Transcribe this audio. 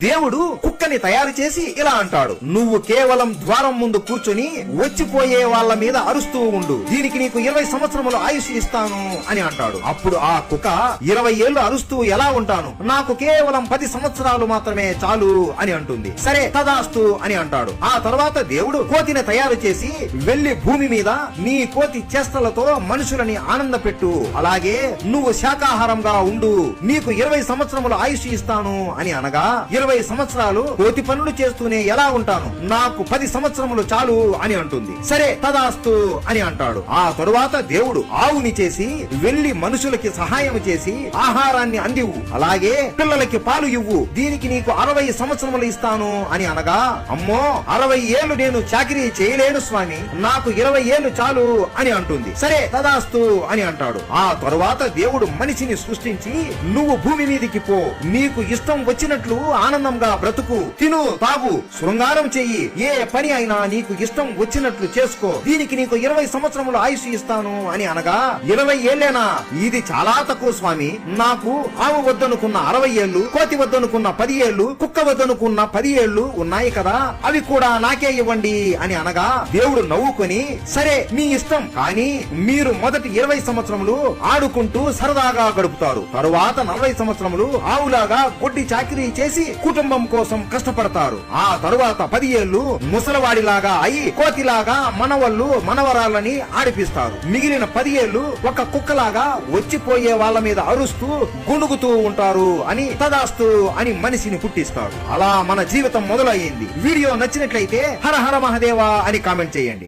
దేవుడు కుక్కని తయారు చేసి ఇలా అంటాడు, నువ్వు కేవలం ద్వారం ముందు కూర్చొని వచ్చిపోయే వాళ్ళ మీద అరుస్తూ ఉండు, దీనికి నీకు 20 సంవత్సరములు ఆయుష్ ఇస్తాను అని అంటాడు. అప్పుడు ఆ కుక్క 20 ఏళ్లు అరుస్తూ ఎలా ఉంటాను, నాకు కేవలం 10 సంవత్సరాలు మాత్రమే చాలు అని అంటుంది. సరే తదాస్తు అని అంటాడు. ఆ తర్వాత దేవుడు కోతిని తయారు చేసి వెళ్లి భూమి మీద నీ కోతి చేష్టలతో మనుషులని ఆనంద పెట్టు, అలాగే నువ్వు శాకాహారంగా ఉండు, నీకు 20 సంవత్సరములు ఆయుష్ ఇస్తాను అని అనగా 20 సంవత్సరాలు కోతి పనులు చేస్తూనే ఎలా ఉంటాను, నాకు 10 సంవత్సరములు చాలు అని అంటుంది. సరే తదాస్తు అని అంటాడు. ఆ తరువాత దేవుడు ఆవుని చేసి వెళ్లి మనుషులకి సహాయం చేసి ఆహారాన్ని అందివు, అలాగే పిల్లలకి పాలు ఇవ్వు, దీనికి నీకు 60 సంవత్సరములు ఇస్తాను అని అనగా, అమ్మో 60 ఏళ్లు నేను చాకిరీ చేయలేను స్వామి, నాకు 20 ఏళ్లు చాలు అని అంటుంది. సరే తదాస్తు అని అంటాడు. ఆ తరువాత దేవుడు మనిషిని సృష్టించి, నువ్వు భూమి మీదికి పో, నీకు ఇష్టం వచ్చినట్లు ఆనందంగా బ్రతుకు, తిను తాగు, శృంగారం చెయ్యి, ఏ పని అయినా నీకు ఇష్టం వచ్చినట్లు చేసుకో, దీనికి నీకు 20 సంవత్సరములు ఆయుష్ ఇస్తాను అని అనగా, 20 ఏళ్లేనా, ఇది చాలా తక్కువ స్వామి, నాకు ఆవు వద్దనుకున్న 60 ఏళ్లు, కోతి వద్దనుకున్న 10 ఏళ్లు, కుక్క వద్దనుకున్న 10 ఏళ్లు ఉన్నాయి కదా, అవి కూడా నాకే ఇవ్వండి అని అనగా, దేవుడు నవ్వుకొని, సరే మీ ఇష్టం, కానీ మీరు మొదటి 20 సంవత్సరములు ఆడుకుంటూ సరదాగా గడుపుతారు, తరువాత 40 సంవత్సరములు ఆవులాగా కొట్టి చాకిరీ చేసి కుటుంబం కోసం కష్టపడతారు, ఆ తరువాత 10 ఏళ్లు ముసలవాడిలాగా అయి కోతిలాగా మనవళ్ళు మనవరాళ్ళని ఆడిపిస్తారు, మిగిలిన 10 ఏళ్లు ఒక కుక్కలాగా వచ్చిపోయే వాళ్ళ మీద అరుస్తూ గుణుగుతూ ఉంటారు అని తదాస్తు అని మనిషిని పుట్టిస్తాడు. అలా మన జీవితం మొదలయ్యింది. వీడియో నచ్చినట్లయితే హర హర మహదేవా అని కామెంట్ చేయండి.